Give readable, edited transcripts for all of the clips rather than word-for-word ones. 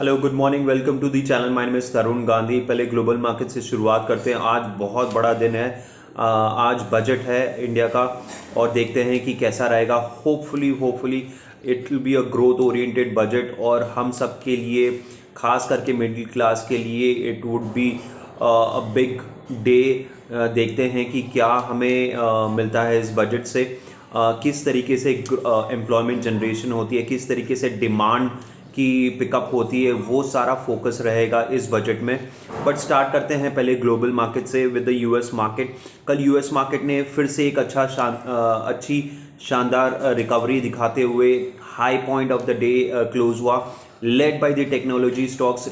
Hello, good morning, welcome to the channel. My name is Tarun Gandhi. पहले global market से शुरुआत करते हैं। आज बहुत बड़ा दिन है। आज बजट है इंडिया का और देखते हैं कि कैसा रहेगा। Hopefully it will be a growth oriented budget और हम सब के लिए, खास करके मिडिल क्लास के लिए it would be a big day. देखते हैं कि क्या हमें मिलता है इस बजट से। किस तरीके से एम्प्लॉयमेंट जनरेशन होती है, किस तरीके से डिमांड की पिकअप होती है, वो सारा फोकस रहेगा इस बजट में। बट स्टार्ट करते हैं पहले ग्लोबल मार्केट से विद द यूएस मार्केट। कल यूएस मार्केट ने फिर से एक अच्छी शानदार रिकवरी दिखाते हुए high point of the day close हुआ, led by the technology stocks.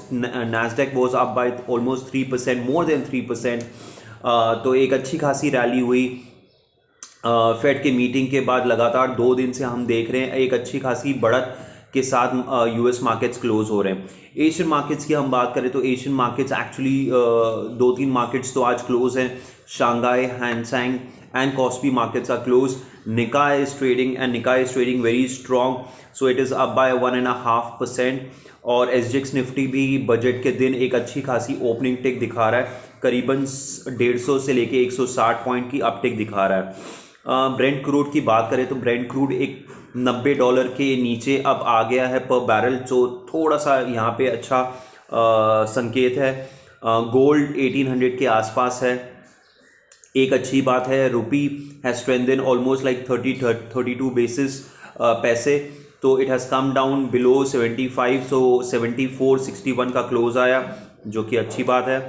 Nasdaq was up by almost 3%, more than 3%. तो एक अच्छी खासी रैली हुई। फेड की मीटिंग के बाद लगातार 2 दिन से हम देख रहे हैं एक अच्छी खासी बढ़त के साथ यूएस मार्केट्स क्लोज हो रहे हैं। एशियन मार्केट्स की हम बात करें तो एशियन मार्केट्स एक्चुअली 2-3 मार्केट्स तो आज क्लोज हैं। Shanghai, Hang Seng and Kospi markets are close. Nikkei is trading very strong, so it is up by 1.5%। और एसजीएक्स निफ्टी भी बजट के दिन एक अच्छी खासी ओपनिंग टिक दिखा रहा है, करीबन 150 से लेके 160 पॉइंट की अपटिक दिखा रहा है। ब्रेंट क्रूड की बात करें तो ब्रेंट क्रूड एक $90 के नीचे अब आ गया है पर बैरल, जो थोड़ा सा यहाँ पे अच्छा संकेत है। गोल्ड 1800 के आसपास है, एक अच्छी बात है। Rupee has strengthen almost like 32 basis paise, तो it has come down below 75, so 74.61 का क्लोज आया, जो कि अच्छी बात है।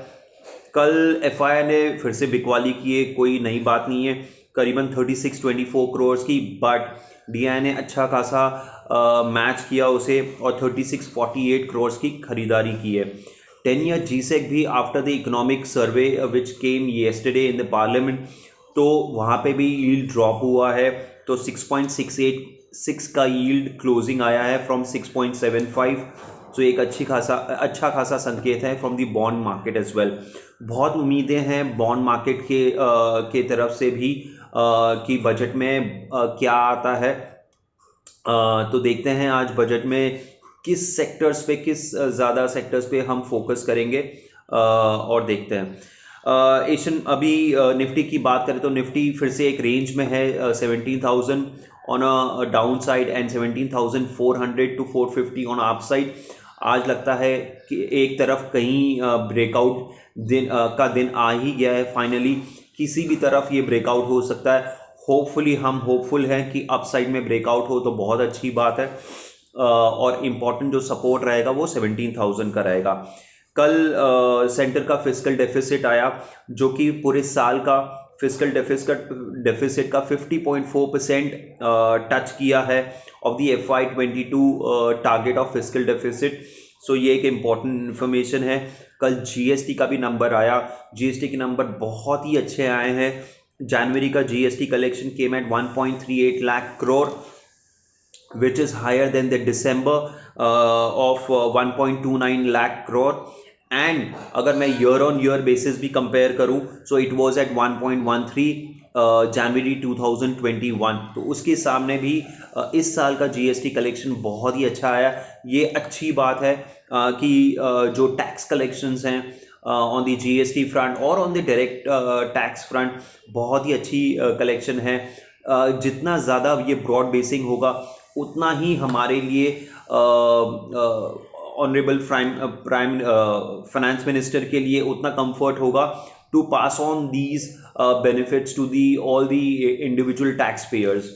कल एफआई ने फिर से बिकवाली की है, कोई नई बात नहीं है, करीबन 3624 करोड़ की, बट डीआई ने अच्छा खासा मैच किया उसे और 3648 करोड़ की खरीदारी की है। 10-year GSEC भी after the economic survey which came yesterday in the parliament, तो वहाँ पे भी यील्ड ड्रॉप हुआ है, तो 6.686 का यील्ड क्लोजिंग आया है फ्रॉम 6.75। तो एक अच्छा खासा संकेत है from the bond market as well. बहुत उम्मीदें हैं बॉन्ड मार्केट के तरफ से भी कि बजट में क्या आता है। तो देखते हैं आज बजट में किस सेक्टर्स पे, किस ज़्यादा सेक्टर्स पे हम फोकस करेंगे और देखते हैं। एशियन अभी निफ्टी की बात करें तो निफ्टी फिर से एक रेंज में है, 17,000 on a down side and 17,400 to 450 on up side. आज लगता है कि एक तरफ कहीं ब्रेकआउट का दिन आ ही गया है फाइनली। किसी भी तरफ ये ब्रेकआउट हो सकता है। होपफुली हम होपफुल हैं कि अपसाइड में ब्रेकआउट हो तो बहुत अच्छी बात है। और इम्पॉर्टेंट जो सपोर्ट रहेगा वो 17,000 का रहेगा। कल सेंटर का फिस्कल डेफिसिट आया, जो कि पूरे साल का फिस्कल डेफिसिट का 50.4% टच किया है of the FY22 target of fiscal deficit. So ये एक इम्पॉर्टेंट इन्फॉर्मेशन है। कल जीएसटी का भी नंबर आया, जीएसटी के नंबर बहुत ही अच्छे आए हैं। जनवरी का GST collection came at 1.38 lakh crore, which is higher than the December of 1.29 lakh crore। And अगर मैं ईयर ऑन ईयर बेसिस भी कंपेयर करूं सो इट वाज एट 1.13 जनवरी 2021, तो उसके सामने भी इस साल का जीएसटी कलेक्शन बहुत ही अच्छा आया। ये अच्छी बात है कि जो टैक्स कलेक्शंस हैं ऑन द जीएसटी फ्रंट और on the direct tax front बहुत ही अच्छी कलेक्शन है। जितना ज़्यादा ये ब्रॉड बेसिंग होगा उतना ही हमारे लिए ऑनरेबल प्राइम फाइनेंस मिनिस्टर के लिए उतना कंफर्ट होगा to pass on these benefits to the all the individual tax payers.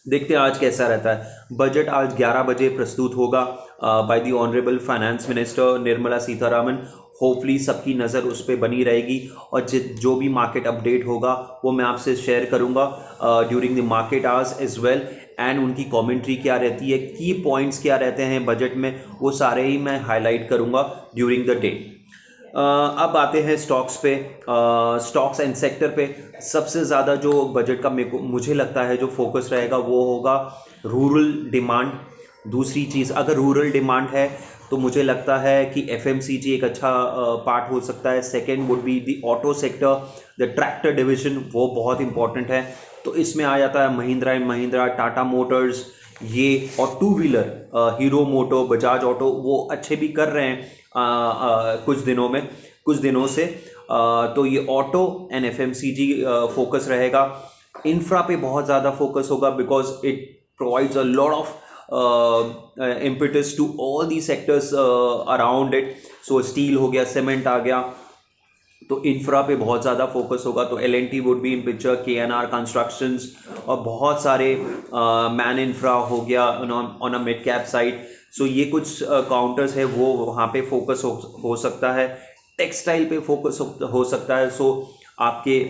देखते हैं आज कैसा रहता है। बजट आज 11 बजे प्रस्तुत होगा by the honourable finance minister Nirmala Sitharaman. Hopefully सबकी नज़र उस पर बनी रहेगी और जो भी मार्केट अपडेट होगा वो मैं आपसे शेयर करूंगा during the market hours as well. And उनकी कमेंट्री क्या रहती है, की पॉइंट्स क्या रहते हैं बजट में, वो सारे ही मैं हाईलाइट करूंगा ड्यूरिंग द डे। अब आते हैं स्टॉक्स पे, स्टॉक्स एंड सेक्टर पे। सबसे ज़्यादा जो बजट का मुझे लगता है जो फोकस रहेगा वो होगा रूरल डिमांड। दूसरी चीज़, अगर रूरल डिमांड है तो मुझे लगता है कि एफएमसीजी एक अच्छा पार्ट हो सकता है। Second would be the auto sector, the tractor division, वो बहुत इंपॉर्टेंट है। तो इसमें आ जाता है महिंद्रा एंड महिंद्रा, टाटा मोटर्स, ये, और टू व्हीलर हीरो मोटो, बजाज ऑटो वो अच्छे भी कर रहे हैं कुछ दिनों से। तो ये ऑटो एंड एफएमसीजी फोकस रहेगा। इंफ्रा पे बहुत ज़्यादा फोकस होगा because it provides a lot of impetus to all these sectors around it। So steel हो गया, सीमेंट आ गया, तो इंफ्रा पे बहुत ज़्यादा फोकस होगा। तो L&T would be in picture, KNR constructions, और बहुत सारे मैन इंफ्रा हो गया on a mid cap side. So ये कुछ काउंटर्स है वो वहाँ पे फोकस हो सकता है। टेक्सटाइल पे फोकस हो सकता है। सो आपके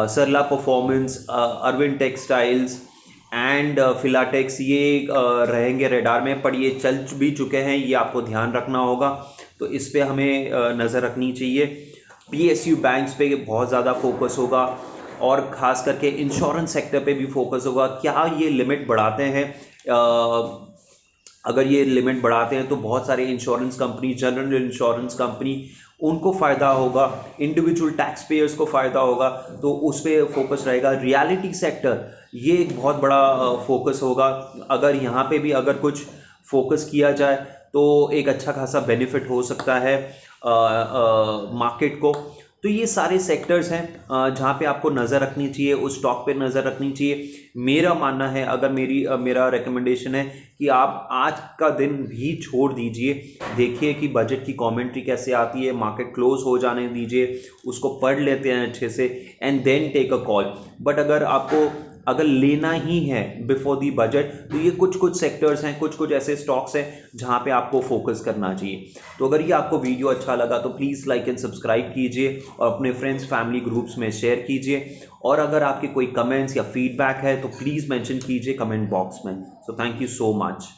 Sarla performance, Arvind textiles and Filatex ये रहेंगे रेडार में, पर ये चल भी चुके हैं, ये आपको ध्यान रखना होगा। तो इस पे हमें नज़र रखनी चाहिए। PSU बैंक्स पे बहुत ज़्यादा फोकस होगा, और ख़ास करके इंश्योरेंस सेक्टर पे भी फोकस होगा। क्या ये लिमिट बढ़ाते हैं? अगर ये लिमिट बढ़ाते हैं तो बहुत सारे insurance company, general insurance company, उनको फ़ायदा होगा, इंडिविजुअल टैक्स पेयर्स को फ़ायदा होगा, तो उस पर फोकस रहेगा। रियलिटी सेक्टर ये एक बहुत बड़ा फोकस होगा। अगर यहाँ पे भी अगर कुछ फोकस किया जाए तो एक अच्छा खासा बेनिफिट हो सकता है मार्केट को। तो ये सारे सेक्टर्स हैं जहाँ पे आपको नज़र रखनी चाहिए, उस स्टॉक पे नज़र रखनी चाहिए। मेरा मानना है, अगर मेरा रिकमेंडेशन है कि आप आज का दिन भी छोड़ दीजिए, देखिए कि बजट की कमेंट्री कैसे आती है, मार्केट क्लोज हो जाने दीजिए, उसको पढ़ लेते हैं अच्छे से, and then take a call. But अगर लेना ही है बिफोर दी बजट, तो ये कुछ सेक्टर्स हैं, कुछ ऐसे स्टॉक्स हैं जहाँ पे आपको फोकस करना चाहिए। तो अगर ये आपको वीडियो अच्छा लगा तो प्लीज़ लाइक एंड सब्सक्राइब कीजिए, और अपने फ्रेंड्स फैमिली ग्रुप्स में शेयर कीजिए। और अगर आपके कोई कमेंट्स या फीडबैक है तो प्लीज़ मेंशन कीजिए कमेंट बॉक्स में। So thank you so much.